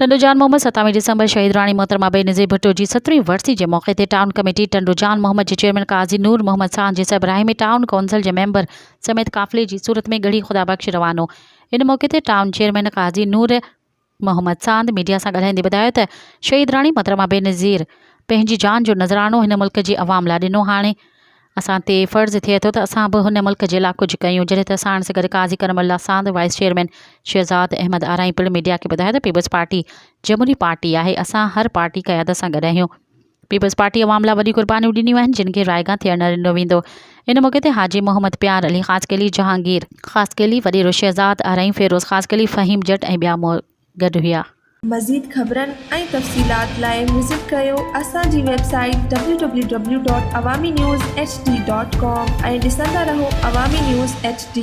टंडोजान Mohammad 27 December शहीद रानी मोहतरमा बेनज़ीर भुट्टो जी 17वीं वरसी के मौके ते टाउन कमेटी टंडोजान मोहम्मद जे चेयरमैन काजी नूर मोहम्मद सां जे सरबराही में टाउन काउंसिल के मेंबर समेत काफ़िले की सूरत में गढ़ी खुदा बख्श रवानो। इन मौके ते टाउन चेयरमैन काजी नूर मोहम्मद सांद मीडिया से ॻाल्हाईंदे ॿुधायो त शहीद रानी मोहतरमा बेनज़ीर पंहिंजी जान जो नज़रानो हिन मुल्क जी अवाम लाइ ॾिनो। हाणे असां ते फ़र्ज़ थिए थो त असां बि हुन मुल्क जे लाइ कुझु कयूं। जॾहिं त साण से गॾु काज़ी करमल्ला सांद वाइस चेयरमैन शहज़ाद अहमद आराई पिण मीडिया के ॿुधायो त पीपल्स पार्टी जमहूरी पार्टी आहे। असां हर पार्टी क़यादत सां गॾु आहियूं। पीपल्स पार्टी अवाम लाइ वॾी कुर्बानियूं ॾिनियूं आहिनि जिन खे रायगा थियणु न ॾिनो वेंदो। इन मौके ते हाजी मोहम्मद प्यार अली ख़ासकेली जहांगीर ख़ासकेली वॾेरो शहज़ाद आराई फ़िरोज़ ख़ासकेली फ़हीम जट ऐं ॿिया गॾु हुआ। मज़ीद ख़बरनि ऐं तफ़सीलात लाइ विज़िट कयो असांजी वेबसाइट www.awamiNewsHD.com ऐं ॾिसंदा रहो अवामी न्यूज़ HD।